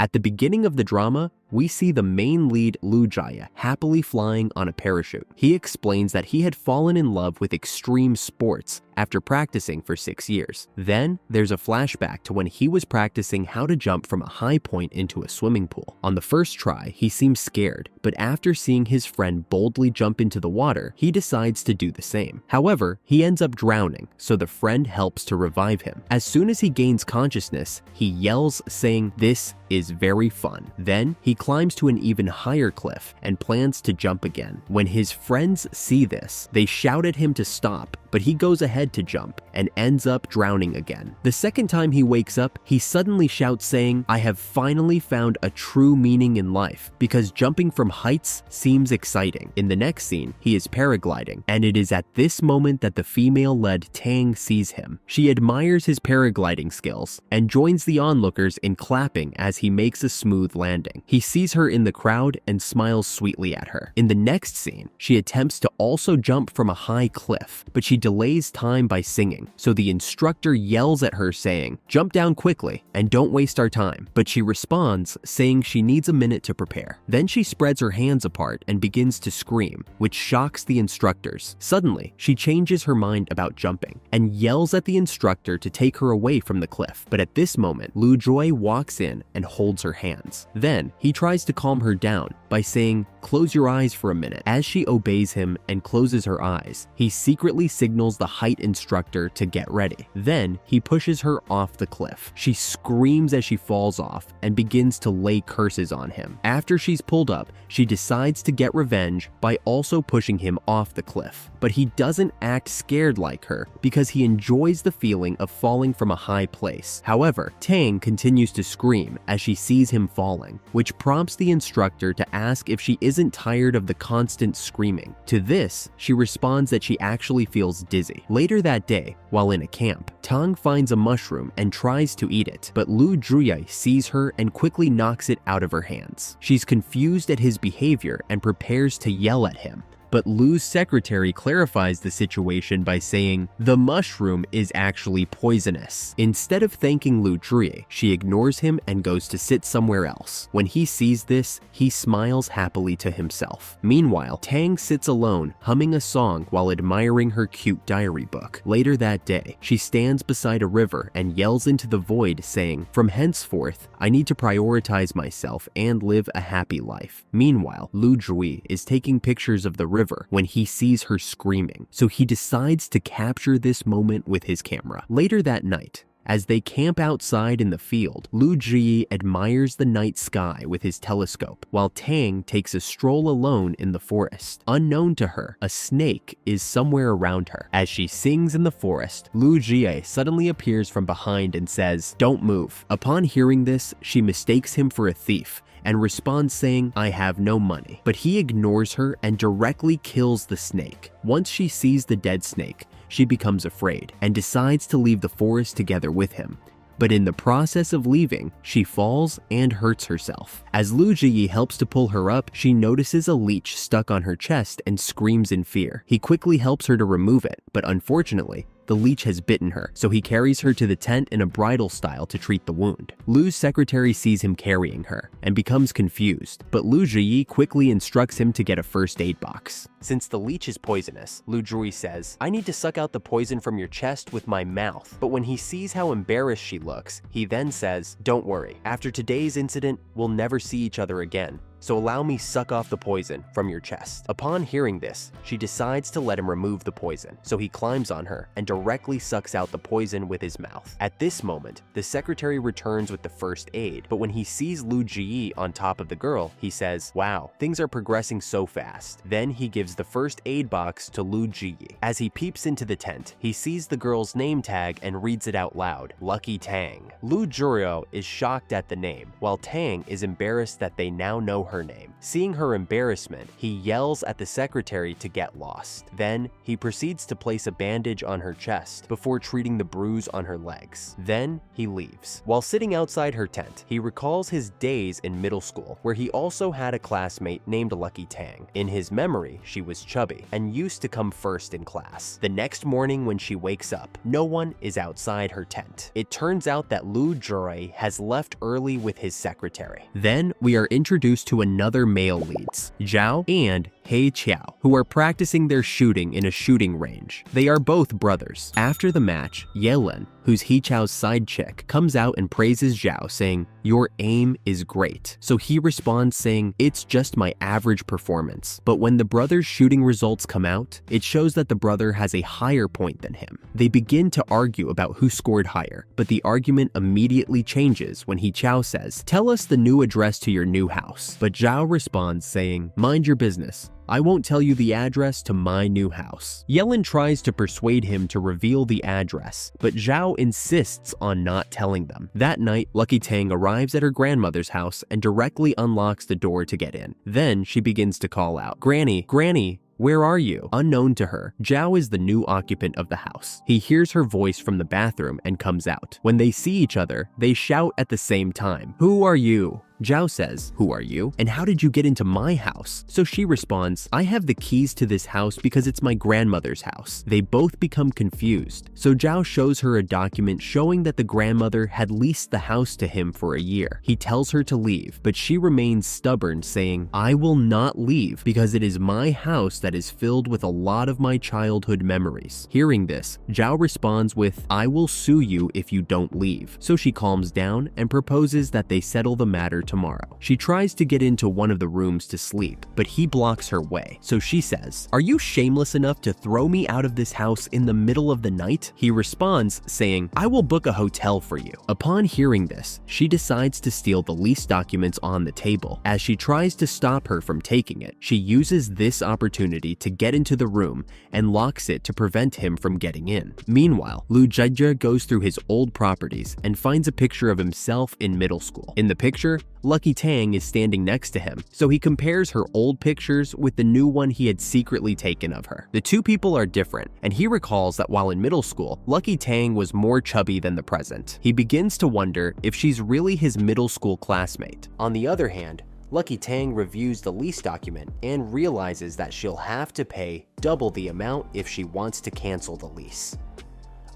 At the beginning of the drama, we see the main lead Lu Jia happily flying on a parachute. He explains that he had fallen in love with extreme sports after practicing for 6 years. Then there's a flashback to when he was practicing how to jump from a high point into a swimming pool. On the first try, he seems scared, but after seeing his friend boldly jump into the water, he decides to do the same. However, he ends up drowning, so the friend helps to revive him. As soon as he gains consciousness, he yells saying, "This is very fun." Then he climbs to an even higher cliff and plans to jump again. When his friends see this, they shout at him to stop, but he goes ahead to jump and ends up drowning again. The second time he wakes up, he suddenly shouts saying, "I have finally found a true meaning in life because jumping from heights seems exciting." In the next scene, he is paragliding, and it is at this moment that the female-led Tang sees him. She admires his paragliding skills and joins the onlookers in clapping as he makes a smooth landing. He sees her in the crowd and smiles sweetly at her. In the next scene, she attempts to also jump from a high cliff, but she delays time by singing, so the instructor yells at her saying, "Jump down quickly and don't waste our time." But she responds saying she needs a minute to prepare. Then she spreads her hands apart and begins to scream, which shocks the instructors. Suddenly, she changes her mind about jumping and yells at the instructor to take her away from the cliff. But at this moment, Lu Joy walks in and holds her hands. Then he tries to calm her down by saying, "Close your eyes for a minute." As she obeys him and closes her eyes, he secretly signals the height instructor to get ready. Then he pushes her off the cliff. She screams as she falls off and begins to lay curses on him. After she's pulled up, she decides to get revenge by also pushing him off the cliff. But he doesn't act scared like her because he enjoys the feeling of falling from a high place. However, Tang continues to scream as she sees him falling, which prompts the instructor to ask if she isn't tired of the constant screaming. To this, she responds that she actually feels dizzy. Later that day, while in a camp, Tang finds a mushroom and tries to eat it, but Lu Jui sees her and quickly knocks it out of her hands. She's confused at his behavior and prepares to yell at him. But Lu's secretary clarifies the situation by saying, "The mushroom is actually poisonous." Instead of thanking Lu Jui, she ignores him and goes to sit somewhere else. When he sees this, he smiles happily to himself. Meanwhile, Tang sits alone, humming a song while admiring her cute diary book. Later that day, she stands beside a river and yells into the void saying, "From henceforth, I need to prioritize myself and live a happy life." Meanwhile, Lu Jui is taking pictures of the river when he sees her screaming, so he decides to capture this moment with his camera. Later that night, as they camp outside in the field, Lu Ji admires the night sky with his telescope, while Tang takes a stroll alone in the forest. Unknown to her, a snake is somewhere around her. As she sings in the forest, Lu Jie suddenly appears from behind and says, "Don't move." Upon hearing this, she mistakes him for a thief and responds saying, "I have no money." But he ignores her and directly kills the snake. Once she sees the dead snake, she becomes afraid and decides to leave the forest together with him. But in the process of leaving, she falls and hurts herself. As Lu Ji helps to pull her up, she notices a leech stuck on her chest and screams in fear. He quickly helps her to remove it, but unfortunately, the leech has bitten her, so he carries her to the tent in a bridal style to treat the wound. Lu's secretary sees him carrying her and becomes confused, but Lu Ji quickly instructs him to get a first aid box. Since the leech is poisonous, Lu Jui says, "I need to suck out the poison from your chest with my mouth." But when he sees how embarrassed she looks, he then says, "Don't worry, after today's incident, we'll never see each other again. So allow me suck off the poison from your chest." Upon hearing this, she decides to let him remove the poison, so he climbs on her and directly sucks out the poison with his mouth. At this moment, the secretary returns with the first aid, but when he sees Lu Ji on top of the girl, he says, "Wow, things are progressing so fast." Then he gives the first aid box to Lu Ji. As he peeps into the tent, he sees the girl's name tag and reads it out loud, "Lucky Tang." Lu Jurio is shocked at the name, while Tang is embarrassed that they now know her name. Seeing her embarrassment, he yells at the secretary to get lost. Then, he proceeds to place a bandage on her chest before treating the bruise on her legs. Then, he leaves. While sitting outside her tent, he recalls his days in middle school, where he also had a classmate named Lucky Tang. In his memory, she she was chubby and used to come first in class. The next morning when she wakes up, no one is outside her tent. It turns out that Lu Jure has left early with his secretary. Then we are introduced to another male leads, Zhao and He Qiao, who are practicing their shooting in a shooting range. They are both brothers. After the match, Yelen, who's He Qiao's side chick, comes out and praises Zhao, saying, "Your aim is great." So he responds saying, "It's just my average performance." But when the brothers' shooting results come out, it shows that the brother has a higher point than him. They begin to argue about who scored higher, but the argument immediately changes when He Qiao says, "Tell us the new address to your new house." But Zhao responds saying, "Mind your business. I won't tell you the address to my new house." Yelen tries to persuade him to reveal the address, but Zhao insists on not telling them. That night, Lucky Tang arrives at her grandmother's house and directly unlocks the door to get in. Then she begins to call out, "Granny, Granny, where are you?" Unknown to her, Zhao is the new occupant of the house. He hears her voice from the bathroom and comes out. When they see each other, they shout at the same time, "Who are you?" Zhao says, "Who are you? And how did you get into my house?" So she responds, "I have the keys to this house because it's my grandmother's house." They both become confused. So Zhao shows her a document showing that the grandmother had leased the house to him for a year. He tells her to leave, but she remains stubborn, saying, "I will not leave because it is my house that is filled with a lot of my childhood memories." Hearing this, Zhao responds with, "I will sue you if you don't leave." So she calms down and proposes that they settle the matter tomorrow. She tries to get into one of the rooms to sleep, but he blocks her way. So she says, "Are you shameless enough to throw me out of this house in the middle of the night?" He responds saying, "I will book a hotel for you." Upon hearing this, she decides to steal the lease documents on the table. As she tries to stop her from taking it, she uses this opportunity to get into the room and locks it to prevent him from getting in. Meanwhile, Lu Jia goes through his old properties and finds a picture of himself in middle school. In the picture, Lucky Tang is standing next to him, so he compares her old pictures with the new one he had secretly taken of her. The two people are different, and he recalls that while in middle school, Lucky Tang was more chubby than the present. He begins to wonder if she's really his middle school classmate. On the other hand, Lucky Tang reviews the lease document and realizes that she'll have to pay double the amount if she wants to cancel the lease.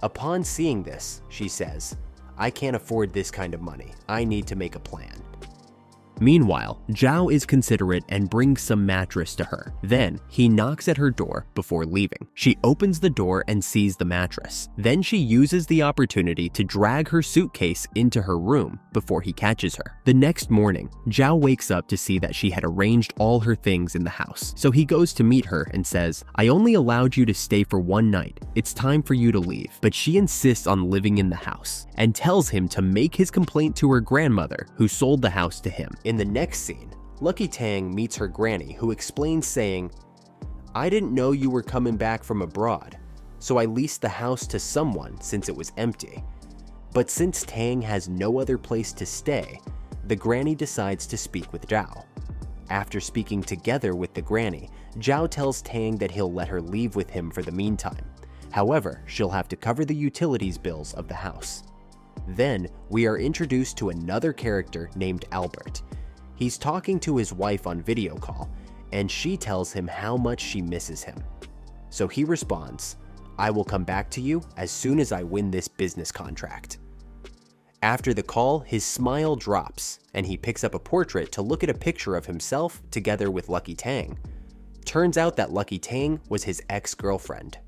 Upon seeing this, she says, "I can't afford this kind of money. I need to make a plan." Meanwhile, Zhao is considerate and brings some mattress to her. Then, he knocks at her door before leaving. She opens the door and sees the mattress. Then she uses the opportunity to drag her suitcase into her room before he catches her. The next morning, Zhao wakes up to see that she had arranged all her things in the house. So he goes to meet her and says, "I only allowed you to stay for one night. It's time for you to leave." But she insists on living in the house and tells him to make his complaint to her grandmother, who sold the house to him. In the next scene, Lucky Tang meets her granny, who explains saying, "I didn't know you were coming back from abroad, so I leased the house to someone since it was empty. But since Tang has no other place to stay, the granny decides to speak with Zhao. After speaking together with the granny, Zhao tells Tang that he'll let her leave with him for the meantime. However, she'll have to cover the utilities bills of the house." Then, we are introduced to another character named Albert. He's talking to his wife on video call, and she tells him how much she misses him. So he responds, "I will come back to you as soon as I win this business contract." After the call, his smile drops, and he picks up a portrait to look at a picture of himself together with Lucky Tang. Turns out that Lucky Tang was his ex-girlfriend.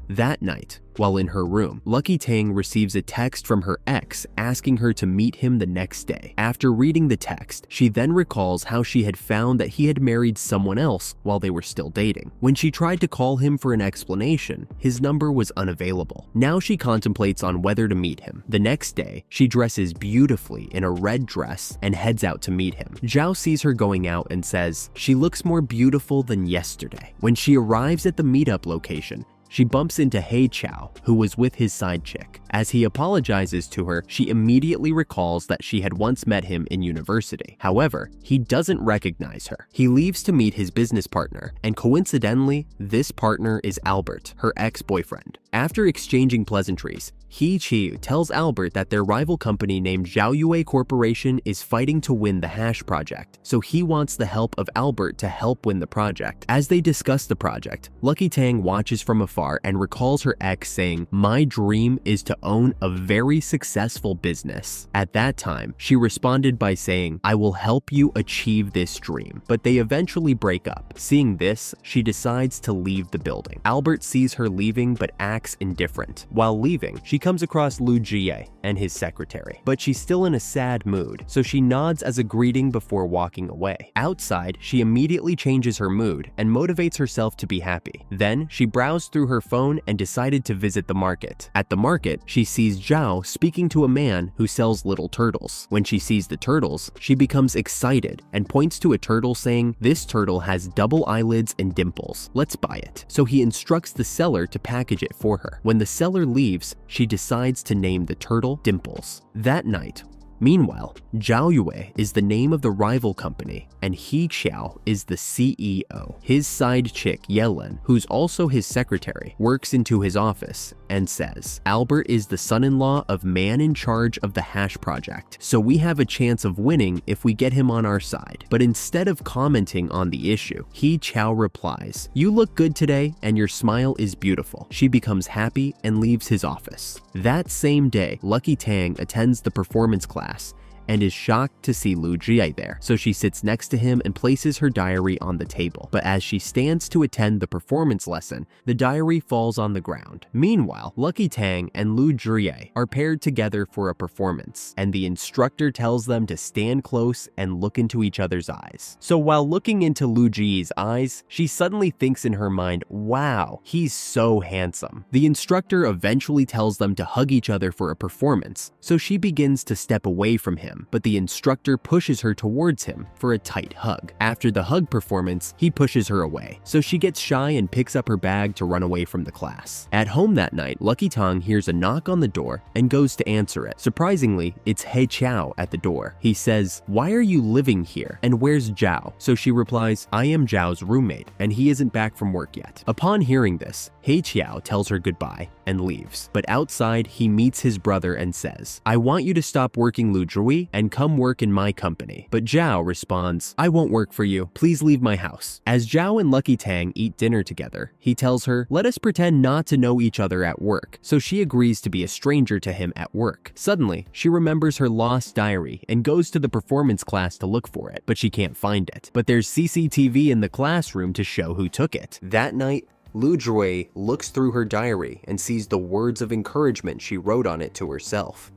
That night, while in her room, Lucky Tang receives a text from her ex asking her to meet him the next day. After reading the text, she then recalls how she had found that he had married someone else while they were still dating. When she tried to call him for an explanation, his number was unavailable. Now she contemplates on whether to meet him. The next day, she dresses beautifully in a red dress and heads out to meet him. Zhao sees her going out and says, "She looks more beautiful than yesterday." When she arrives at the meetup location, she bumps into He Qiao, who was with his side chick. As he apologizes to her, she immediately recalls that she had once met him in university. However, he doesn't recognize her. He leaves to meet his business partner, and coincidentally, this partner is Albert, her ex-boyfriend. After exchanging pleasantries, He Qiu tells Albert that their rival company named Zhaoyue Corporation is fighting to win the hash project, so he wants the help of Albert to help win the project. As they discuss the project, Lucky Tang watches from afar and recalls her ex saying, "My dream is to own a very successful business." At that time, she responded by saying, "I will help you achieve this dream." But they eventually break up. Seeing this, she decides to leave the building. Albert sees her leaving but acts indifferent. While leaving, she comes across Lu Jie and his secretary, but she's still in a sad mood, so she nods as a greeting before walking away. Outside, she immediately changes her mood and motivates herself to be happy. Then, she browsed through her phone and decided to visit the market. At the market, she sees Zhao speaking to a man who sells little turtles. When she sees the turtles, she becomes excited and points to a turtle saying, "This turtle has double eyelids and dimples. Let's buy it." So he instructs the seller to package it for her. When the seller leaves, she decides to name the turtle Dimples. That night, meanwhile, Zhao Yue is the name of the rival company, and He Qiao is the CEO. His side chick, Yellen, who's also his secretary, works into his office and says, "Albert is the son-in-law of man in charge of the hash project, so we have a chance of winning if we get him on our side." But instead of commenting on the issue, He Qiao replies, "You look good today and your smile is beautiful." She becomes happy and leaves his office. That same day, Lucky Tang attends the performance class and is shocked to see Lu Jie there, so she sits next to him and places her diary on the table. But as she stands to attend the performance lesson, the diary falls on the ground. Meanwhile, Lucky Tang and Lu Jie are paired together for a performance, and the instructor tells them to stand close and look into each other's eyes. So while looking into Lu Jie's eyes, she suddenly thinks in her mind, "Wow, he's so handsome." The instructor eventually tells them to hug each other for a performance, so she begins to step away from him, but the instructor pushes her towards him for a tight hug. After the hug performance, he pushes her away, so she gets shy and picks up her bag to run away from the class. At home that night, Lucky Tang hears a knock on the door and goes to answer it. Surprisingly, it's He Qiao at the door. He says, "Why are you living here? And where's Zhao?" So she replies, "I am Zhao's roommate, and he isn't back from work yet." Upon hearing this, He Qiao tells her goodbye and leaves. But outside, he meets his brother and says, "I want you to stop working Lu Zhui and come work in my company." But Zhao responds, "I won't work for you. Please leave my house." As Zhao and Lucky Tang eat dinner together, he tells her, "Let us pretend not to know each other at work." So she agrees to be a stranger to him at work. Suddenly, she remembers her lost diary and goes to the performance class to look for it, but she can't find it. But there's CCTV in the classroom to show who took it. That night, Lu Jui looks through her diary and sees the words of encouragement she wrote on it to herself.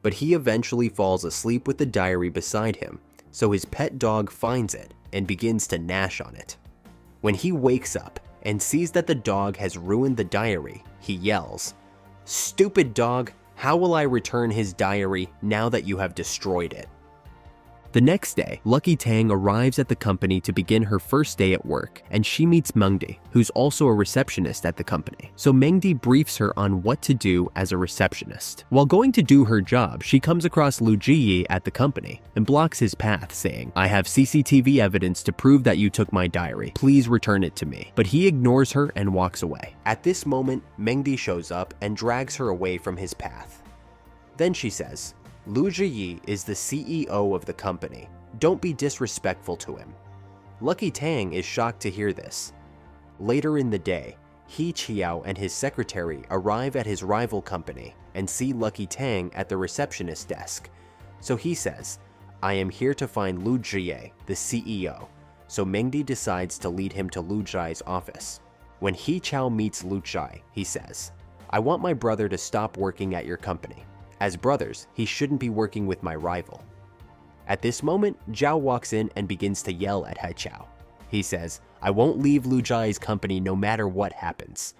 But he eventually falls asleep with the diary beside him, so his pet dog finds it and begins to gnash on it. When he wakes up and sees that the dog has ruined the diary, he yells, "Stupid dog, how will I return his diary now that you have destroyed it?" The next day, Lucky Tang arrives at the company to begin her first day at work, and she meets Mengdi, who's also a receptionist at the company. So Mengdi briefs her on what to do as a receptionist. While going to do her job, she comes across Lu Jie at the company and blocks his path, saying, "I have CCTV evidence to prove that you took my diary. Please return it to me." But he ignores her and walks away. At this moment, Mengdi shows up and drags her away from his path. Then she says, "Lu Jie is the CEO of the company. Don't be disrespectful to him." Lucky Tang is shocked to hear this. Later in the day, He Qiao and his secretary arrive at his rival company and see Lucky Tang at the receptionist desk. So he says, "I am here to find Lu Jie, the CEO." So Mengdi decides to lead him to Lu Jie's office. When He Qiao meets Lu Jie, he says, "I want my brother to stop working at your company. As brothers, he shouldn't be working with my rival." At this moment, Zhao walks in and begins to yell at He Qiao. He says, "I won't leave Lu Jie's company no matter what happens."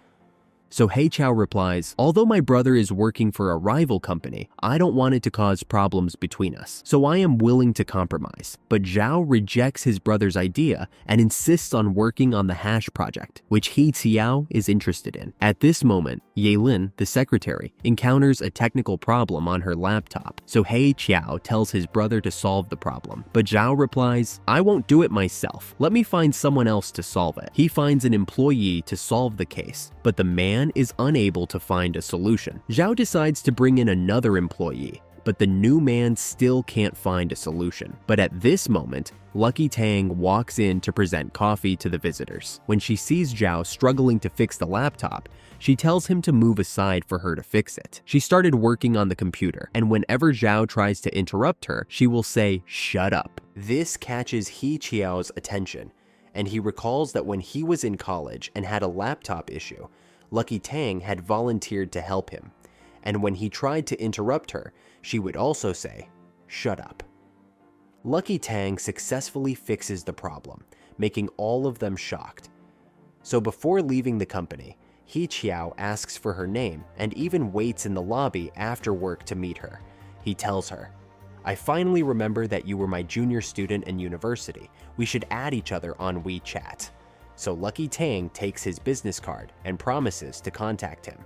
So He Qiao replies, "Although my brother is working for a rival company, I don't want it to cause problems between us, so I am willing to compromise." But Zhao rejects his brother's idea and insists on working on the hash project, which He Qiao is interested in. At this moment, Yaelin, the secretary, encounters a technical problem on her laptop, so He Qiao tells his brother to solve the problem. But Zhao replies, "I won't do it myself. Let me find someone else to solve it." He finds an employee to solve the case, but the man is unable to find a solution. Zhao decides to bring in another employee, but the new man still can't find a solution. But at this moment, Lucky Tang walks in to present coffee to the visitors. When she sees Zhao struggling to fix the laptop, she tells him to move aside for her to fix it. She started working on the computer, and whenever Zhao tries to interrupt her, she will say, "Shut up." This catches He Qiao's attention, and he recalls that when he was in college and had a laptop issue, Lucky Tang had volunteered to help him. And when he tried to interrupt her, she would also say, "Shut up." Lucky Tang successfully fixes the problem, making all of them shocked. So before leaving the company, He Qiao asks for her name and even waits in the lobby after work to meet her. He tells her, "I finally remember that you were my junior student in university. We should add each other on WeChat." So Lucky Tang takes his business card and promises to contact him.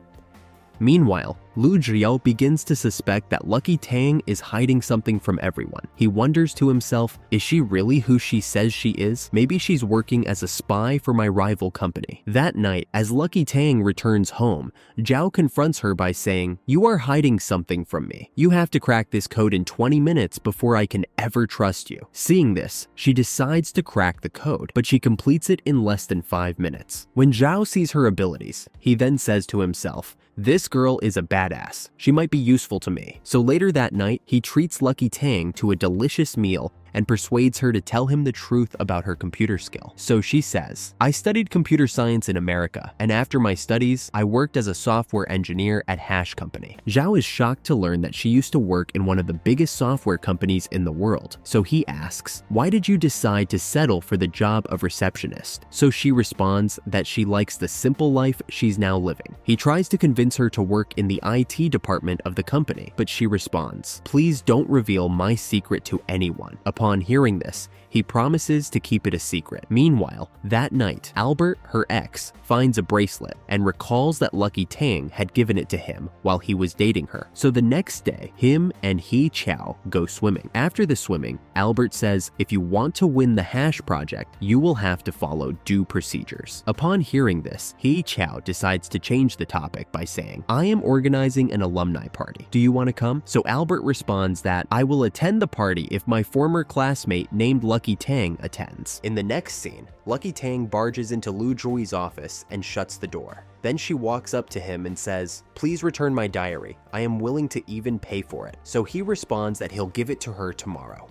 Meanwhile, Lu Zhiyao begins to suspect that Lucky Tang is hiding something from everyone. He wonders to himself, is she really who she says she is? Maybe she's working as a spy for my rival company. That night, as Lucky Tang returns home, Zhao confronts her by saying, "You are hiding something from me. You have to crack this code in 20 minutes before I can ever trust you." Seeing this, she decides to crack the code, but she completes it in less than 5 minutes. When Zhao sees her abilities, he then says to himself, "This girl is a badass. She might be useful to me." So later that night, he treats Lucky Tang to a delicious meal and persuades her to tell him the truth about her computer skill. So she says, "I studied computer science in America, and after my studies, I worked as a software engineer at Hash Company." Zhao is shocked to learn that she used to work in one of the biggest software companies in the world. So he asks, "Why did you decide to settle for the job of receptionist?" So she responds that she likes the simple life she's now living. He tries to convince her to work in the IT department of the company, but she responds, "Please don't reveal my secret to anyone." Upon hearing this, he promises to keep it a secret. Meanwhile, that night, Albert, her ex, finds a bracelet and recalls that Lucky Tang had given it to him while he was dating her. So the next day, him and He Qiao go swimming. After the swimming, Albert says, "If you want to win the Hash project, you will have to follow due procedures." Upon hearing this, He Qiao decides to change the topic by saying, "I am organizing an alumni party. Do you want to come?" So Albert responds that, "I will attend the party if my former classmate named Lucky Tang attends." In the next scene, Lucky Tang barges into Lu Zhui's office and shuts the door. Then she walks up to him and says, "Please return my diary. I am willing to even pay for it." So he responds that he'll give it to her tomorrow.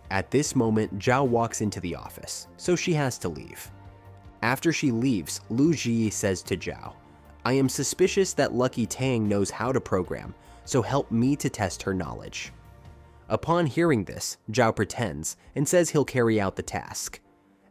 At this moment, Zhao walks into the office, so she has to leave. After she leaves, Lu Zhi says to Zhao, "I am suspicious that Lucky Tang knows how to program, so help me to test her knowledge." Upon hearing this, Zhao pretends and says he'll carry out the task.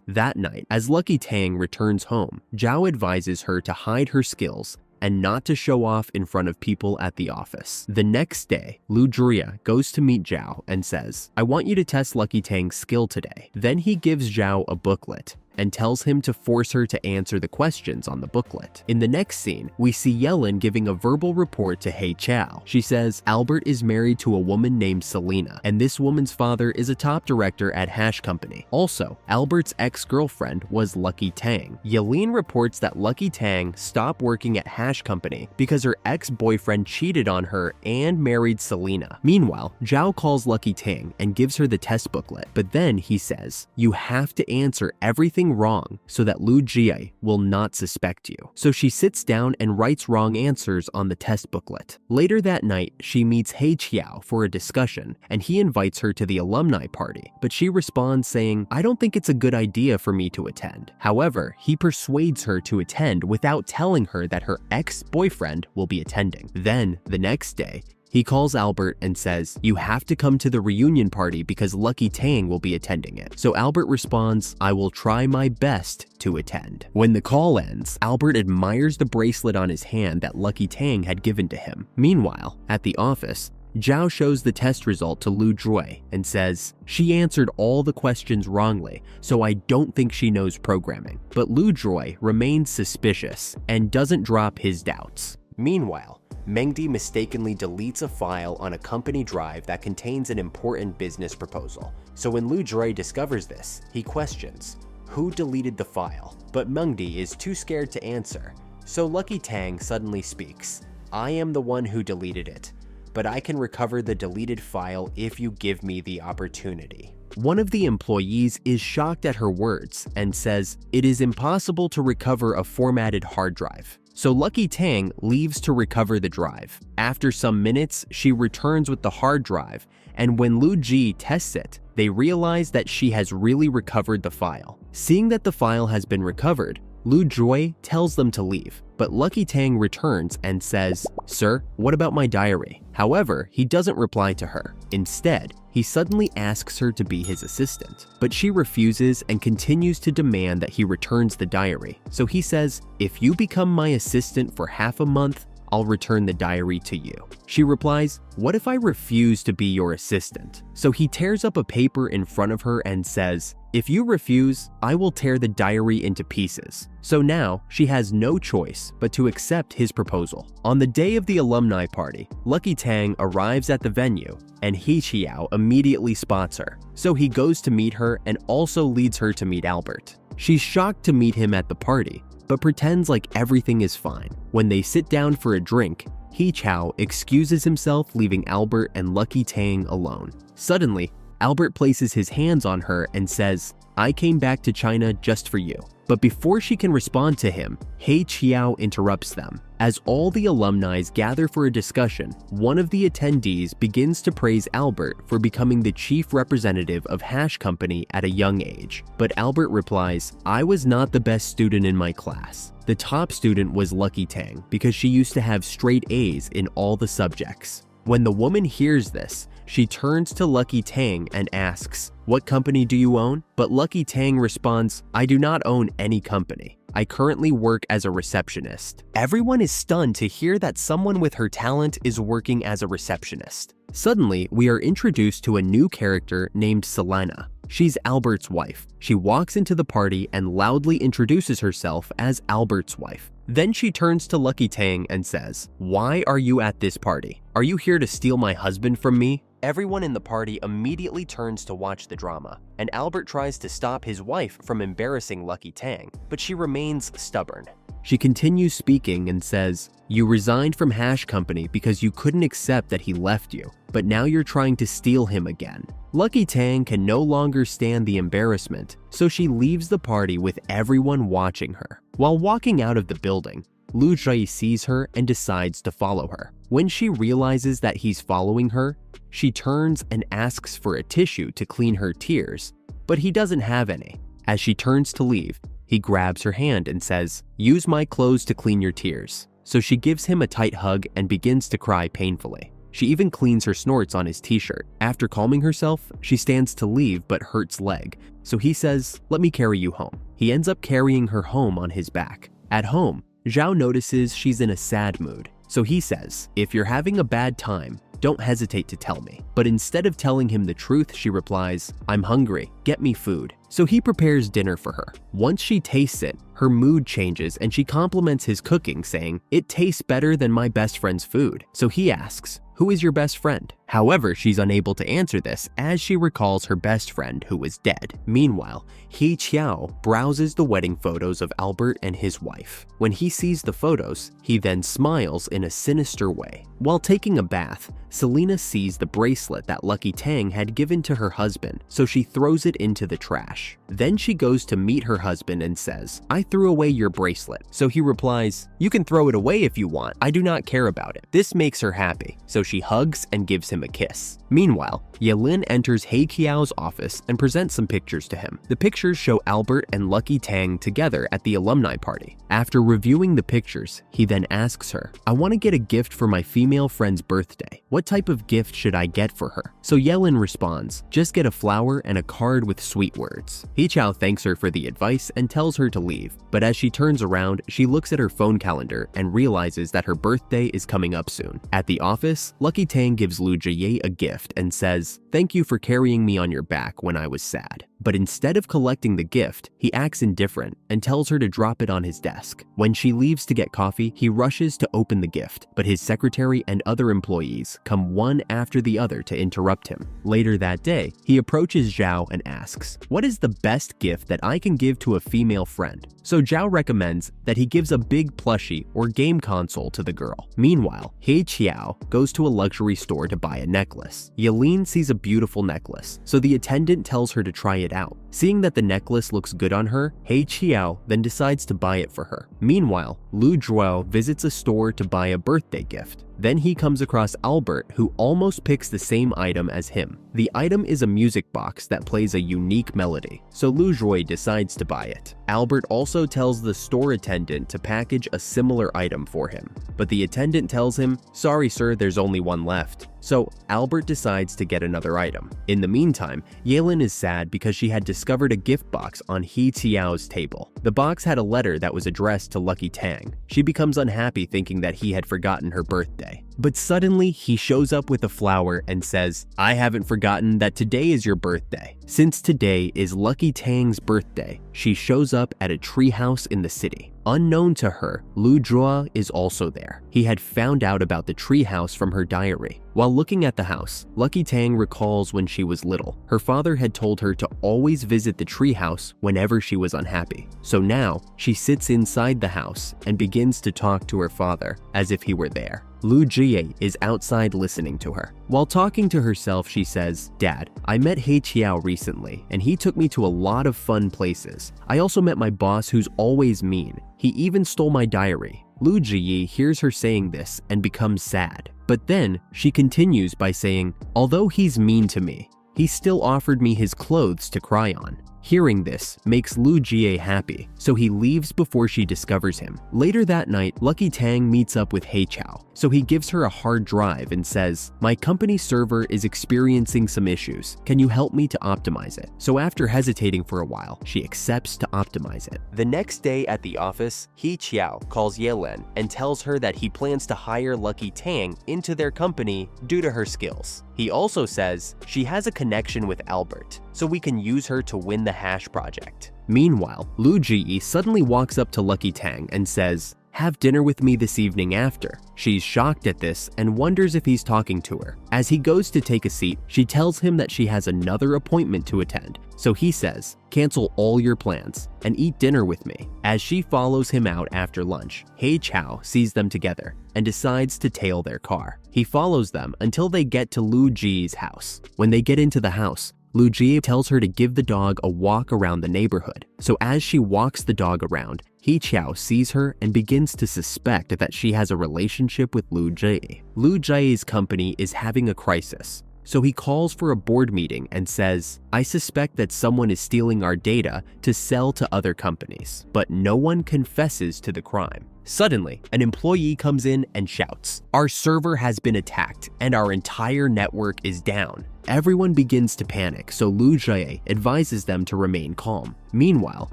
That night, as Lucky Tang returns home, Zhao advises her to hide her skills and not to show off in front of people at the office. The next day, Lu Zhuya goes to meet Zhao and says, "I want you to test Lucky Tang's skill today." Then he gives Zhao a booklet and tells him to force her to answer the questions on the booklet. In the next scene, we see Yellen giving a verbal report to He Qiao. She says, "Albert is married to a woman named Selena, and this woman's father is a top director at Hash Company. Also, Albert's ex-girlfriend was Lucky Tang." Yellen reports that Lucky Tang stopped working at Hash Company because her ex-boyfriend cheated on her and married Selena. Meanwhile, Zhao calls Lucky Tang and gives her the test booklet, but then he says, "You have to answer everything wrong so that Lu Jie will not suspect you." So she sits down and writes wrong answers on the test booklet. Later that night, she meets He Qiao for a discussion, and he invites her to the alumni party, but she responds saying, "I don't think it's a good idea for me to attend." However, he persuades her to attend without telling her that her ex-boyfriend will be attending. Then, the next day, he calls Albert and says, "You have to come to the reunion party because Lucky Tang will be attending it." So Albert responds, "I will try my best to attend." When the call ends, Albert admires the bracelet on his hand that Lucky Tang had given to him. Meanwhile, at the office, Zhao shows the test result to Lu Zhui and says, "She answered all the questions wrongly, so I don't think she knows programming." But Lu Zhui remains suspicious and doesn't drop his doubts. Meanwhile, Mengdi mistakenly deletes a file on a company drive that contains an important business proposal. So when Lu Jue discovers this, he questions, who deleted the file? But Mengdi is too scared to answer. So Lucky Tang suddenly speaks, I am the one who deleted it, but I can recover the deleted file if you give me the opportunity. One of the employees is shocked at her words and says, it is impossible to recover a formatted hard drive. So Lucky Tang leaves to recover the drive. After some minutes, she returns with the hard drive, and when Lu Ji tests it, they realize that she has really recovered the file. Seeing that the file has been recovered, Lu Jue tells them to leave, but Lucky Tang returns and says, Sir, what about my diary? However, he doesn't reply to her. Instead, he suddenly asks her to be his assistant, but she refuses and continues to demand that he returns the diary. So he says, if you become my assistant for half a month, I'll return the diary to you. She replies, what if I refuse to be your assistant? So he tears up a paper in front of her and says, if you refuse, I will tear the diary into pieces. So now she has no choice but to accept his proposal. On the day of the alumni party, Lucky Tang arrives at the venue and He Qiao immediately spots her. So he goes to meet her and also leads her to meet Albert. She's shocked to meet him at the party, but pretends like everything is fine. When they sit down for a drink, He Qiao excuses himself, leaving Albert and Lucky Tang alone. Suddenly, Albert places his hands on her and says, I came back to China just for you. But before she can respond to him, He Qiao interrupts them. As all the alumni gather for a discussion, one of the attendees begins to praise Albert for becoming the chief representative of Hash Company at a young age. But Albert replies, I was not the best student in my class. The top student was Lucky Tang because she used to have straight A's in all the subjects. When the woman hears this, she turns to Lucky Tang and asks, what company do you own? But Lucky Tang responds, I do not own any company. I currently work as a receptionist. Everyone is stunned to hear that someone with her talent is working as a receptionist. Suddenly, we are introduced to a new character named Selena. She's Albert's wife. She walks into the party and loudly introduces herself as Albert's wife. Then she turns to Lucky Tang and says, why are you at this party? Are you here to steal my husband from me? Everyone in the party immediately turns to watch the drama, and Albert tries to stop his wife from embarrassing Lucky Tang, but she remains stubborn. She continues speaking and says, you resigned from Hash Company because you couldn't accept that he left you, but now you're trying to steal him again. Lucky Tang can no longer stand the embarrassment, so she leaves the party with everyone watching her. While walking out of the building, Lu Jue sees her and decides to follow her. When she realizes that he's following her, she turns and asks for a tissue to clean her tears, but he doesn't have any. As she turns to leave, he grabs her hand and says, use my clothes to clean your tears. So she gives him a tight hug and begins to cry painfully. She even cleans her snorts on his t-shirt. After calming herself, she stands to leave but hurts leg, so he says, let me carry you home. He ends up carrying her home on his back. At home, Zhao notices she's in a sad mood, so he says, if you're having a bad time, don't hesitate to tell me. But instead of telling him the truth, she replies, I'm hungry, get me food. So he prepares dinner for her. Once she tastes it, her mood changes and she compliments his cooking, saying, it tastes better than my best friend's food. So he asks, who is your best friend? However, she's unable to answer this as she recalls her best friend who was dead. Meanwhile, He Qiao browses the wedding photos of Albert and his wife. When he sees the photos, he then smiles in a sinister way. While taking a bath, Selena sees the bracelet that Lucky Tang had given to her husband, so she throws it into the trash. Then she goes to meet her husband and says, I threw away your bracelet. So he replies, you can throw it away if you want. I do not care about it. This makes her happy. So she hugs and gives him a kiss. Meanwhile, Yelin enters He Qiao's office and presents some pictures to him. The pictures show Albert and Lucky Tang together at the alumni party. After reviewing the pictures, he then asks her, I want to get a gift for my female friend's birthday. What type of gift should I get for her? So Yelin responds, just get a flower and a card with sweet words. He Qiao thanks her for the advice and tells her to leave, but as she turns around, she looks at her phone calendar and realizes that her birthday is coming up soon. At the office, Lucky Tang gives Lu Jue a gift and says, thank you for carrying me on your back when I was sad. but instead of collecting the gift, he acts indifferent and tells her to drop it on his desk. When she leaves to get coffee, he rushes to open the gift, but his secretary and other employees come one after the other to interrupt him. Later that day, he approaches Zhao and asks, "What is the best gift that I can give to a female friend?" So Zhao recommends that he gives a big plushie or game console to the girl. Meanwhile, He Qiao goes to a luxury store to buy a necklace. Yelin sees a beautiful necklace, so the attendant tells her to try it out. Seeing that the necklace looks good on her, He Qiao then decides to buy it for her. Meanwhile, Lu Zhuo visits a store to buy a birthday gift. Then he comes across Albert, who almost picks the same item as him. The item is a music box that plays a unique melody, so Lu Zhuo decides to buy it. Albert also tells the store attendant to package a similar item for him, but the attendant tells him, "Sorry sir, there's only one left." So Albert decides to get another item. In the meantime, Yelin is sad because she had discovered a gift box on He Qiao's table. The box had a letter that was addressed to Lucky Tang. She becomes unhappy thinking that he had forgotten her birthday. But suddenly, he shows up with a flower and says, "I haven't forgotten that today is your birthday." Since today is Lucky Tang's birthday, she shows up at a treehouse in the city. Unknown to her, Lu Zhuo is also there. He had found out about the treehouse from her diary. While looking at the house, Lucky Tang recalls when she was little. Her father had told her to always visit the treehouse whenever she was unhappy. So now, she sits inside the house and begins to talk to her father as if he were there. Lu Jie is outside listening to her. While talking to herself, she says, "Dad, I met He Qiao recently, and he took me to a lot of fun places. I also met my boss who's always mean. He even stole my diary." Lu Jie hears her saying this and becomes sad. But then she continues by saying, "Although he's mean to me, he still offered me his clothes to cry on." Hearing this makes Lu Jie happy, so he leaves before she discovers him. Later that night, Lucky Tang meets up with He Qiao, so he gives her a hard drive and says, "My company server is experiencing some issues. Can you help me to optimize it?" So after hesitating for a while, she accepts to optimize it. The next day at the office, He Qiao calls Yelin and tells her that he plans to hire Lucky Tang into their company due to her skills. He also says she has a connection with Albert, so we can use her to win the hash project. Meanwhile, Lu Jie suddenly walks up to Lucky Tang and says, "Have dinner with me this evening after." She's shocked at this and wonders if he's talking to her. As he goes to take a seat, she tells him that she has another appointment to attend, so he says, "Cancel all your plans and eat dinner with me." As she follows him out after lunch, He Qiao sees them together and decides to tail their car. He follows them until they get to Lu Jie's house. When they get into the house, Lu Jie tells her to give the dog a walk around the neighborhood. So as she walks the dog around, He Qiao sees her and begins to suspect that she has a relationship with Lu Jie. Lu Jie's company is having a crisis, so he calls for a board meeting and says, "I suspect that someone is stealing our data to sell to other companies," but no one confesses to the crime. Suddenly, an employee comes in and shouts, "Our server has been attacked and our entire network is down." Everyone begins to panic, so Lu Jie advises them to remain calm. Meanwhile,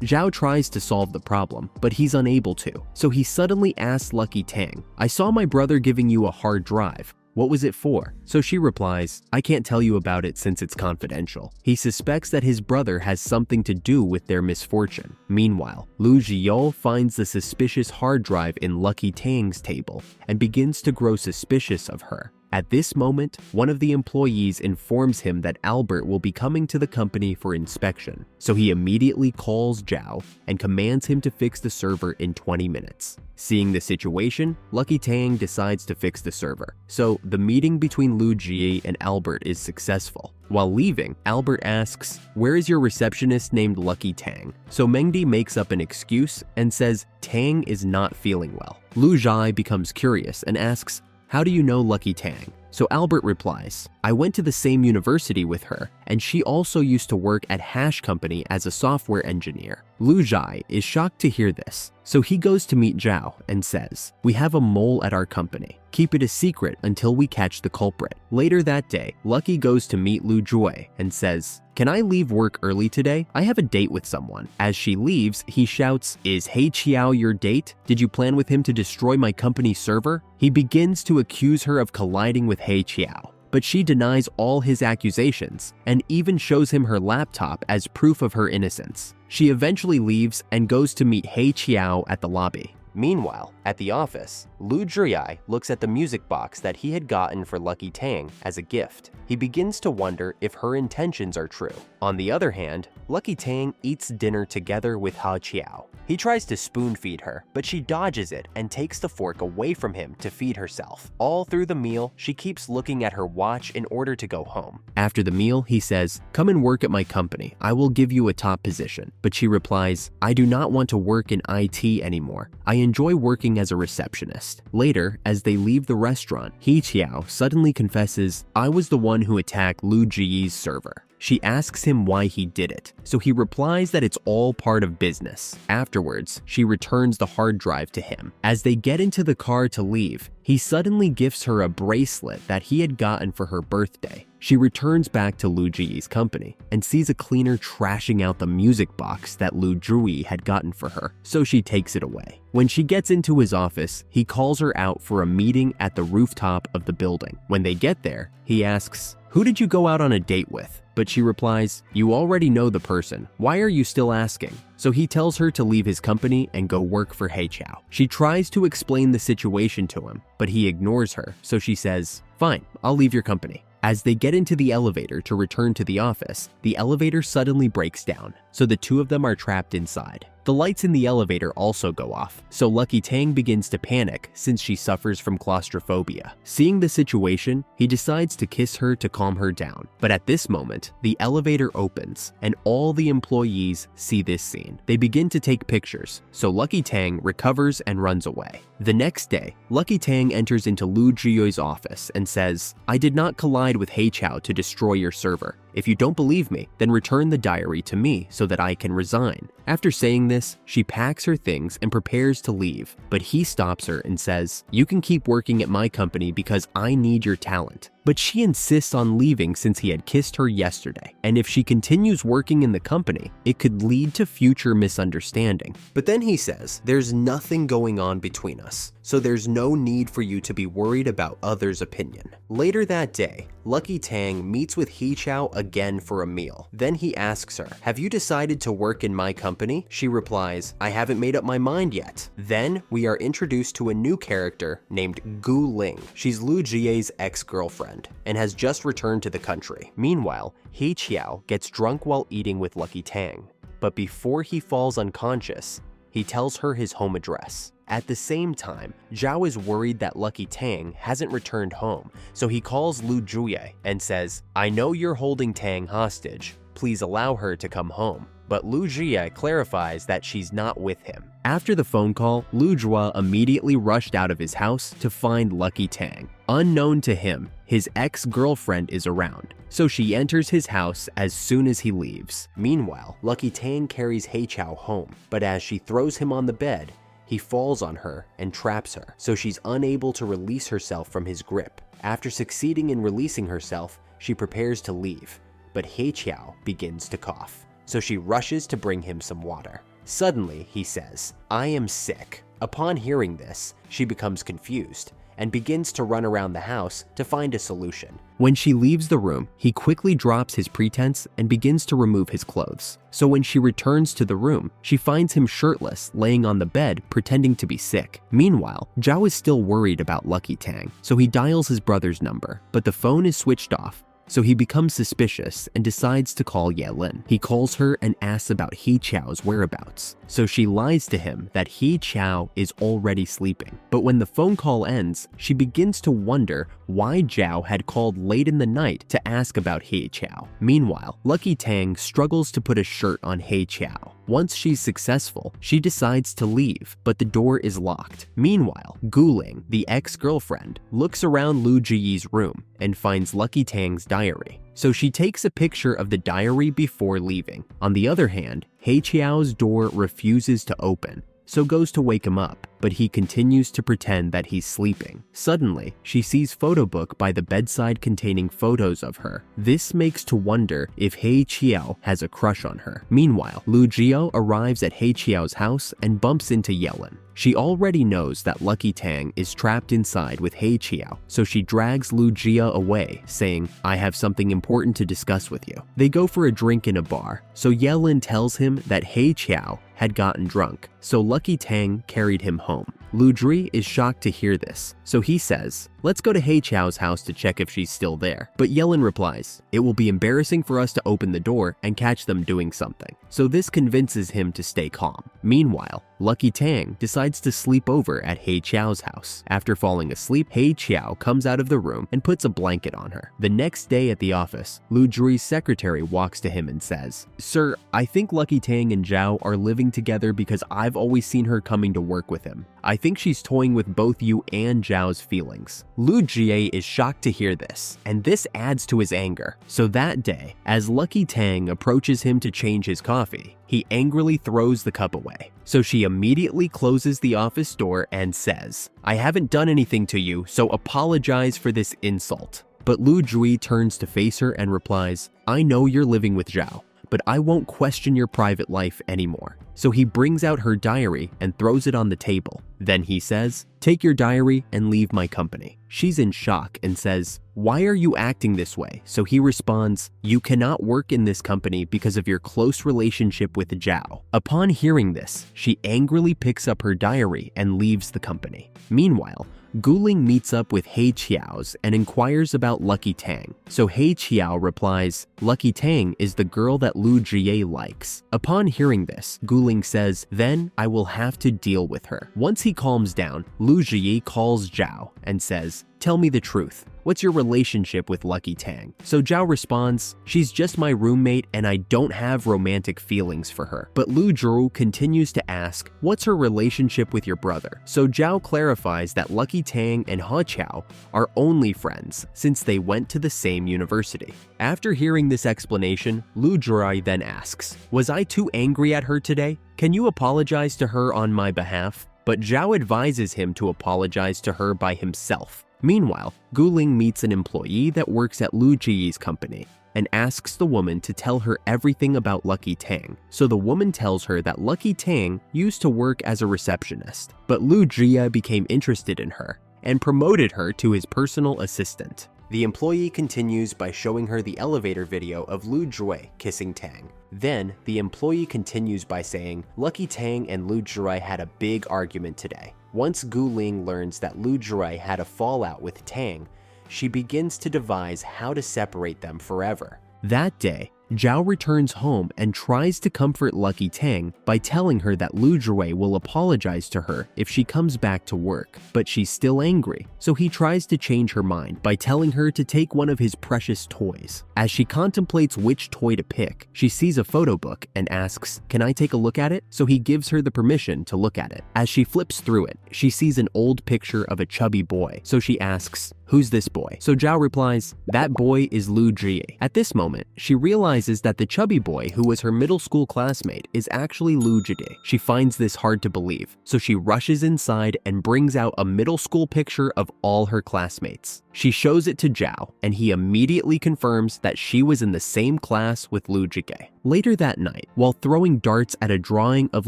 Zhao tries to solve the problem, but he's unable to. So he suddenly asks Lucky Tang, "I saw my brother giving you a hard drive. What was it for?" So she replies, "I can't tell you about it since it's confidential." He suspects that his brother has something to do with their misfortune. Meanwhile, Lu Zhiyo finds the suspicious hard drive in Lucky Tang's table and begins to grow suspicious of her. At this moment, one of the employees informs him that Albert will be coming to the company for inspection, so he immediately calls Zhao and commands him to fix the server in 20 minutes. Seeing the situation, Lucky Tang decides to fix the server, so the meeting between Lu Jie and Albert is successful. While leaving, Albert asks, "Where is your receptionist named Lucky Tang?" So Mengdi makes up an excuse and says Tang is not feeling well. Lu Jie becomes curious and asks, "How do you know Lucky Tang?" So Albert replies, "I went to the same university with her, and she also used to work at Hash Company as a software engineer." Lu Jie is shocked to hear this, so he goes to meet Zhao and says, "We have a mole at our company. Keep it a secret until we catch the culprit." Later that day, Lucky goes to meet Lu Jue and says, "Can I leave work early today? I have a date with someone." As she leaves, he shouts, "Is He Qiao your date? Did you plan with him to destroy my company's server?" He begins to accuse her of colliding with He Qiao. but she denies all his accusations and even shows him her laptop as proof of her innocence. She eventually leaves and goes to meet He Qiao at the lobby. Meanwhile, at the office, Lu Zhiyai looks at the music box that he had gotten for Lucky Tang as a gift. He begins to wonder if her intentions are true. On the other hand, Lucky Tang eats dinner together with He Qiao. He tries to spoon feed her, but she dodges it and takes the fork away from him to feed herself. All through the meal, she keeps looking at her watch in order to go home. After the meal, he says, "Come and work at my company. I will give you a top position." But she replies, "I do not want to work in IT anymore. I enjoy working as a receptionist." Later, as they leave the restaurant, He Qiao suddenly confesses, "I was the one who attacked Lu Jiyi's server." She asks him why he did it, so he replies that it's all part of business. Afterwards, she returns the hard drive to him. As they get into the car to leave, he suddenly gifts her a bracelet that he had gotten for her birthday. She returns back to Lu Jiyi's company and sees a cleaner trashing out the music box that Lu Jiyi had gotten for her, so she takes it away. When she gets into his office, he calls her out for a meeting at the rooftop of the building. When they get there, he asks, "Who did you go out on a date with?" But she replies, "You already know the person. Why are you still asking?" So he tells her to leave his company and go work for He Qiao. She tries to explain the situation to him, but he ignores her, so she says, "Fine, I'll leave your company." As they get into the elevator to return to the office, the elevator suddenly breaks down, so the two of them are trapped inside. The lights in the elevator also go off, so Lucky Tang begins to panic since she suffers from claustrophobia. Seeing the situation, he decides to kiss her to calm her down. But at this moment, the elevator opens, and all the employees see this scene. They begin to take pictures, so Lucky Tang recovers and runs away. The next day, Lucky Tang enters into Lu Jiyi's office and says, "I did not collide with He Qiao to destroy your server. If you don't believe me, then return the diary to me so that I can resign." After saying this, she packs her things and prepares to leave, but he stops her and says, "You can keep working at my company because I need your talent." But she insists on leaving since he had kissed her yesterday, and if she continues working in the company, it could lead to future misunderstanding. But then he says, "There's nothing going on between us, so there's no need for you to be worried about others' opinion." Later that day, Lucky Tang meets with He Qiao again for a meal. Then he asks her, "Have you decided to work in my company?" She replies, "I haven't made up my mind yet." Then we are introduced to a new character named Gu Ling. She's Lu Jiyi's ex-girlfriend and has just returned to the country. Meanwhile, He Qiao gets drunk while eating with Lucky Tang. But before he falls unconscious, he tells her his home address. At the same time, Zhao is worried that Lucky Tang hasn't returned home, so he calls Lu Jiyi and says, "I know you're holding Tang hostage. Please allow her to come home." But Lu Jiyi clarifies that she's not with him. After the phone call, Lu Jiyi immediately rushed out of his house to find Lucky Tang. Unknown to him, his ex-girlfriend is around, so she enters his house as soon as he leaves. Meanwhile, Lucky Tang carries He Qiao home, but as she throws him on the bed, he falls on her and traps her, so she's unable to release herself from his grip. After succeeding in releasing herself, she prepares to leave, but He Qiao begins to cough, so she rushes to bring him some water. Suddenly, he says, "I am sick." Upon hearing this, she becomes confused and begins to run around the house to find a solution. When she leaves the room, he quickly drops his pretense and begins to remove his clothes. So when she returns to the room, she finds him shirtless, laying on the bed, pretending to be sick. Meanwhile, Zhao is still worried about Lucky Tang, so he dials his brother's number, but the phone is switched off. So he becomes suspicious and decides to call Yelin. He calls her and asks about He Qiao's whereabouts. So she lies to him that He Qiao is already sleeping. But when the phone call ends, she begins to wonder why Zhao had called late in the night to ask about He Qiao. Meanwhile, Lucky Tang struggles to put a shirt on He Qiao. Once she's successful, she decides to leave, but the door is locked. Meanwhile, Guling, the ex-girlfriend, looks around Lu Jiyi's room and finds Lucky Tang's diary. So she takes a picture of the diary before leaving. On the other hand, He Qiao's door refuses to open, so goes to wake him up. but he continues to pretend that he's sleeping. Suddenly, she sees photo book by the bedside containing photos of her. This makes to wonder if Hei Qiao has a crush on her. Meanwhile, Lu Jiao arrives at Hei Qiao's house and bumps into Yellen. She already knows that Lucky Tang is trapped inside with Hei Qiao, so she drags Lu Jia away, saying, "I have something important to discuss with you." They go for a drink in a bar, so Yellen tells him that Hei Qiao had gotten drunk, so Lucky Tang carried him home. Lu Jui is shocked to hear this, so he says, "Let's go to Hei Qiao's house to check if she's still there." But Yellen replies, "It will be embarrassing for us to open the door and catch them doing something." So this convinces him to stay calm. Meanwhile, Lucky Tang decides to sleep over at Hei Qiao's house. After falling asleep, Hei Qiao comes out of the room and puts a blanket on her. The next day at the office, Lu Jui's secretary walks to him and says, "Sir, I think Lucky Tang and Zhao are living together because I've always seen her coming to work with him. I think she's toying with both you and Zhao's feelings." Lu Jie is shocked to hear this, and this adds to his anger. So that day, as Lucky Tang approaches him to change his coffee, he angrily throws the cup away. So she immediately closes the office door and says, "I haven't done anything to you, so apologize for this insult." But Lu Jui turns to face her and replies, "I know you're living with Zhao, but I won't question your private life anymore." So he brings out her diary and throws it on the table. Then he says, "Take your diary and leave my company." She's in shock and says, "Why are you acting this way?" So he responds, "You cannot work in this company because of your close relationship with Zhao." Upon hearing this, she angrily picks up her diary and leaves the company. Meanwhile, Guling meets up with Hei Qiao's and inquires about Lucky Tang. So Hei Qiao replies, "Lucky Tang is the girl that Lu Jie likes." Upon hearing this, Guling says, "Then I will have to deal with her." Once he calms down, Lu Jie calls Zhao and says, "Tell me the truth. What's your relationship with Lucky Tang?" So Zhao responds, "She's just my roommate and I don't have romantic feelings for her." But Lu Zhu continues to ask, "What's her relationship with your brother?" So Zhao clarifies that Lucky Tang and He Qiao are only friends since they went to the same university. After hearing this explanation, Lu Zhu then asks, "Was I too angry at her today? Can you apologize to her on my behalf?" But Zhao advises him to apologize to her by himself. Meanwhile, Guling meets an employee that works at Lu Ji's company and asks the woman to tell her everything about Lucky Tang. So the woman tells her that Lucky Tang used to work as a receptionist, but Lu Jia became interested in her and promoted her to his personal assistant. The employee continues by showing her the elevator video of Lu Jue kissing Tang. Then, the employee continues by saying, "Lucky Tang and Lu Jue had a big argument today." Once Guling learns that Lu Jue had a fallout with Tang, she begins to devise how to separate them forever. That day, Zhao returns home and tries to comfort Lucky Tang by telling her that Lu Jue will apologize to her if she comes back to work, but she's still angry, so he tries to change her mind by telling her to take one of his precious toys. As she contemplates which toy to pick, she sees a photo book and asks, "Can I take a look at it?" So he gives her the permission to look at it. As she flips through it, she sees an old picture of a chubby boy, so she asks, "Who's this boy?" So Zhao replies, "That boy is Lu Jie." At this moment, she realizes that the chubby boy who was her middle school classmate is actually Lu Jie. She finds this hard to believe, so she rushes inside and brings out a middle school picture of all her classmates. She shows it to Zhao, and he immediately confirms that she was in the same class with Lu Jie. Later that night, while throwing darts at a drawing of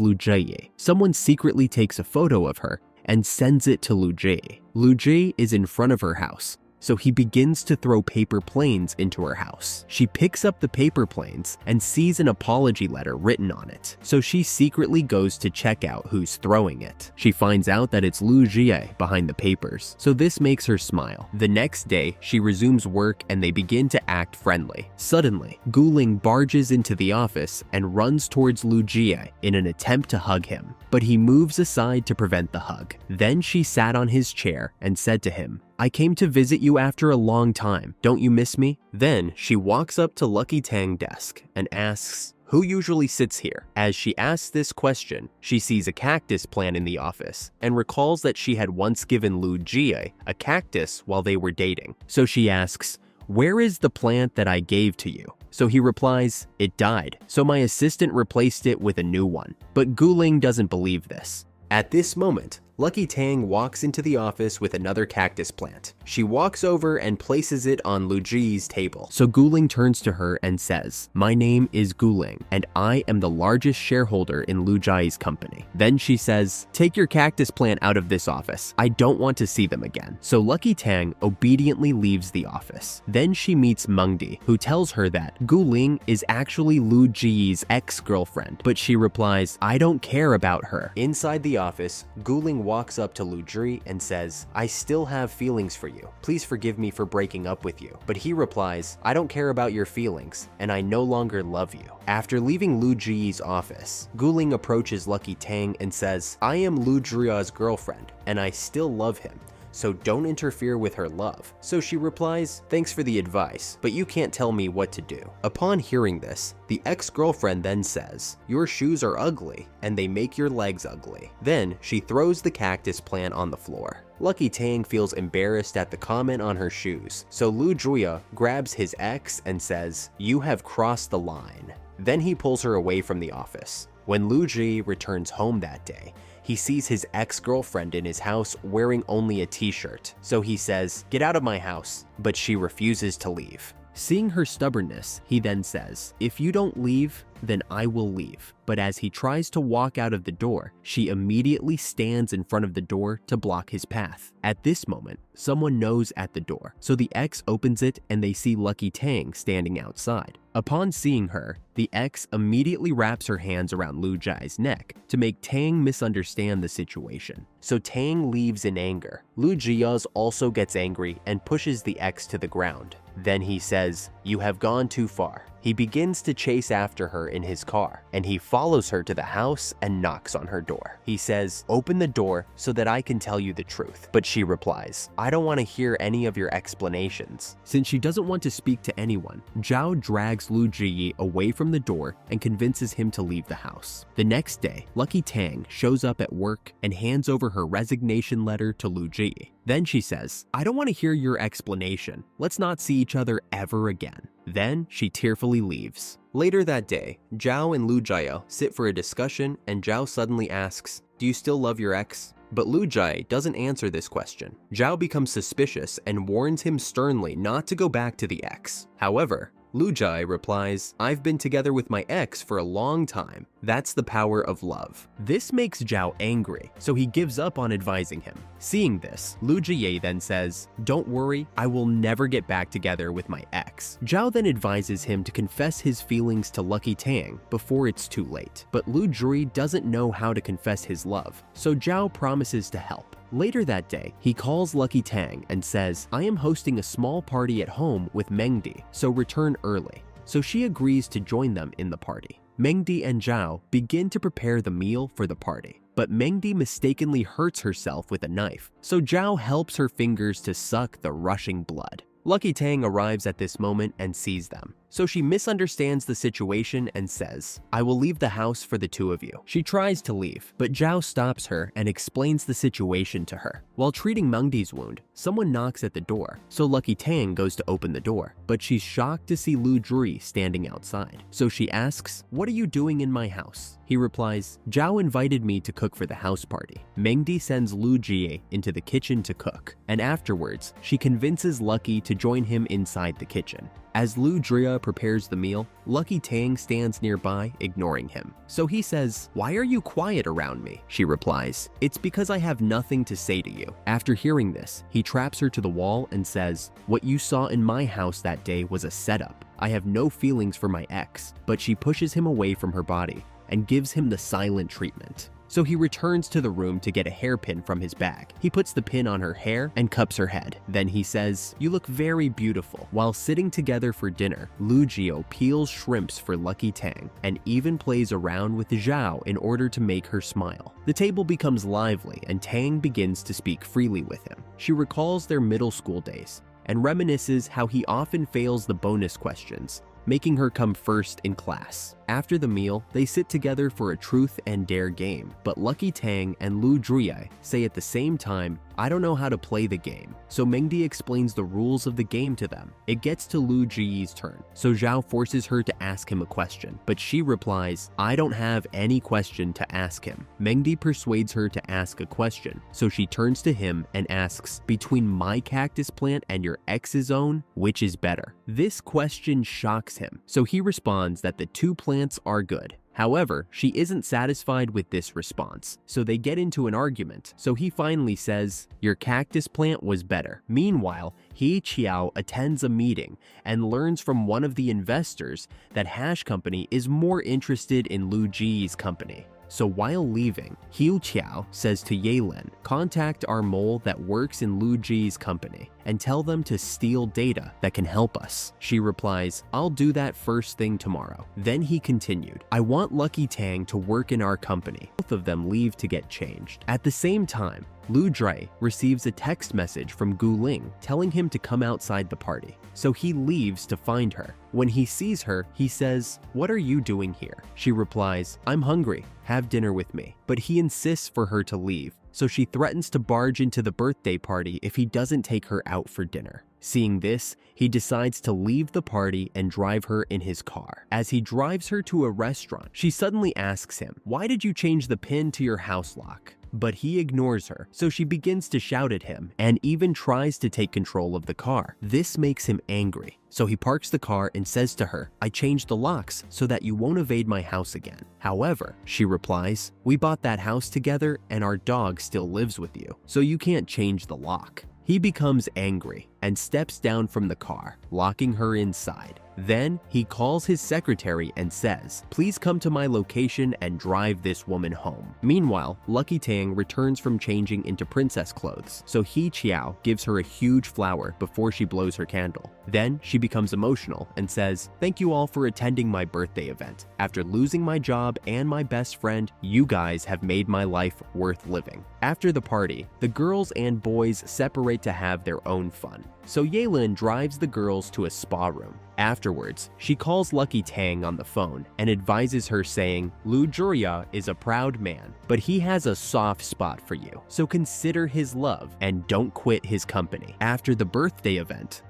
Lu Jie, someone secretly takes a photo of her and sends it to Lu Jie. Lu Jie is in front of her house, so he begins to throw paper planes into her house. She picks up the paper planes and sees an apology letter written on it, so she secretly goes to check out who's throwing it. She finds out that it's Lu Jie behind the papers, so this makes her smile. The next day, she resumes work and they begin to act friendly. Suddenly, Guling barges into the office and runs towards Lu Jie in an attempt to hug him, but he moves aside to prevent the hug. Then she sat on his chair and said to him, "I came to visit you after a long time. Don't you miss me?" Then she walks up to Lucky Tang's desk and asks, "Who usually sits here?" As she asks this question, she sees a cactus plant in the office and recalls that she had once given Lu Jie a cactus while they were dating. So she asks, "Where is the plant that I gave to you?" So he replies, "It died, so my assistant replaced it with a new one." But Guling doesn't believe this. At this moment, Lucky Tang walks into the office with another cactus plant. She walks over and places it on Lu Ji's table. So Guling turns to her and says, "My name is Guling, and I am the largest shareholder in Lu Ji's company." Then she says, "Take your cactus plant out of this office. I don't want to see them again." So Lucky Tang obediently leaves the office. Then she meets Mengdi, who tells her that Guling is actually Lu Ji's ex-girlfriend, but she replies, "I don't care about her." Inside the office, Guling walks up to Lu Ji and says, "I still have feelings for you. Please forgive me for breaking up with you." But he replies, "I don't care about your feelings, and I no longer love you." After leaving Lu Ji's office, Guling approaches Lucky Tang and says, "I am Lu Jia's girlfriend, and I still love him, so don't interfere with her love." So she replies, "Thanks for the advice, but you can't tell me what to do." Upon hearing this, the ex-girlfriend then says, "Your shoes are ugly, and they make your legs ugly." Then she throws the cactus plant on the floor. Lucky Tang feels embarrassed at the comment on her shoes, so Lu Jia grabs his ex and says, "You have crossed the line." Then he pulls her away from the office. When Lu Ji returns home that day, he sees his ex-girlfriend in his house wearing only a t-shirt. So he says, "Get out of my house," but she refuses to leave. Seeing her stubbornness, he then says, "If you don't leave, then I will leave." But as he tries to walk out of the door, she immediately stands in front of the door to block his path. At this moment, someone knows at the door, so the ex opens it and they see Lucky Tang standing outside. Upon seeing her, the ex immediately wraps her hands around Lu Ji's neck to make Tang misunderstand the situation. So Tang leaves in anger. Lu Jia also gets angry and pushes the ex to the ground. Then he says, "You have gone too far." He begins to chase after her in his car, and he follows her to the house and knocks on her door. He says, "Open the door so that I can tell you the truth." But she replies, "I don't want to hear any of your explanations." Since she doesn't want to speak to anyone, Zhao drags Lu Ji away from the door and convinces him to leave the house. The next day, Lucky Tang shows up at work and hands over her resignation letter to Lu Ji. Then she says, "I don't want to hear your explanation. Let's not see each other ever again." Then she tearfully leaves. Later that day, Zhao and Lu Jia sit for a discussion and Zhao suddenly asks, "Do you still love your ex?" But Lu Jia doesn't answer this question. Zhao becomes suspicious and warns him sternly not to go back to the ex. However, Lu Jia replies, "I've been together with my ex for a long time. That's the power of love." This makes Zhao angry, so he gives up on advising him. Seeing this, Lu Jia then says, "Don't worry, I will never get back together with my ex." Zhao then advises him to confess his feelings to Lucky Tang before it's too late. But Lu Jia doesn't know how to confess his love, so Zhao promises to help. Later that day, he calls Lucky Tang and says, "I am hosting a small party at home with Mengdi, so return early." So she agrees to join them in the party. Mengdi and Zhao begin to prepare the meal for the party. But Mengdi mistakenly hurts herself with a knife, so Zhao helps her fingers to suck the rushing blood. Lucky Tang arrives at this moment and sees them. So she misunderstands the situation and says, "I will leave the house for the two of you." She tries to leave, but Zhao stops her and explains the situation to her. While treating Mengdi's wound, someone knocks at the door, so Lucky Tang goes to open the door, but she's shocked to see Lu Ji standing outside. So she asks, "What are you doing in my house?" He replies, "Zhao invited me to cook for the house party." Mengdi sends Lu Ji into the kitchen to cook, and afterwards, she convinces Lucky to join him inside the kitchen. As Lu Jia prepares the meal, Lucky Tang stands nearby, ignoring him. So he says, "Why are you quiet around me?" She replies, "It's because I have nothing to say to you." After hearing this, he traps her to the wall and says, "What you saw in my house that day was a setup. I have no feelings for my ex." But she pushes him away from her body and gives him the silent treatment. So he returns to the room to get a hairpin from his bag. He puts the pin on her hair and cups her head. Then he says, "You look very beautiful." While sitting together for dinner, Lu Jia peels shrimps for Lucky Tang and even plays around with Zhao in order to make her smile. The table becomes lively and Tang begins to speak freely with him. She recalls their middle school days and reminisces how he often fails the bonus questions, making her come first in class. After the meal, they sit together for a truth and dare game, but Lucky Tang and Lu Jia say at the same time, I don't know how to play the game. So Mengdi explains the rules of the game to them. It gets to Lu Jiyi's turn, so Zhao forces her to ask him a question, but she replies, I don't have any question to ask him. Mengdi persuades her to ask a question, so she turns to him and asks, between my cactus plant and your ex's own, which is better? This question shocks him, so he responds that the two plants are good. However, she isn't satisfied with this response, so they get into an argument. So he finally says, your cactus plant was better. Meanwhile, He Qiao attends a meeting and learns from one of the investors that Hash Company is more interested in Lu Ji's company. So while leaving, He Qiao says to Yelin, contact our mole that works in Lu Ji's company and tell them to steal data that can help us. She replies, I'll do that first thing tomorrow. Then he continued, I want Lucky Tang to work in our company. Both of them leave to get changed. At the same time, Lu Jui receives a text message from Gu Ling telling him to come outside the party. So he leaves to find her. When he sees her, he says, what are you doing here? She replies, I'm hungry. Have dinner with me. But he insists for her to leave, so she threatens to barge into the birthday party if he doesn't take her out for dinner. Seeing this, he decides to leave the party and drive her in his car. As he drives her to a restaurant, she suddenly asks him, why did you change the pin to your house lock? But he ignores her, so she begins to shout at him and even tries to take control of the car. This makes him angry, so he parks the car and says to her, I changed the locks so that you won't evade my house again. However, she replies, we bought that house together and our dog still lives with you, so you can't change the lock. He becomes angry and steps down from the car, locking her inside. Then he calls his secretary and says, please come to my location and drive this woman home. Meanwhile, Lucky Tang returns from changing into princess clothes, so He Qiao gives her a huge flower before she blows her candle. Then she becomes emotional and says, thank you all for attending my birthday event. After losing my job and my best friend, you guys have made my life worth living. After the party, the girls and boys separate to have their own fun. So Yelin drives the girls to a spa room. Afterwards, she calls Lucky Tang on the phone and advises her saying, Lu Jurya is a proud man, but he has a soft spot for you, so consider his love and don't quit his company. After the birthday event,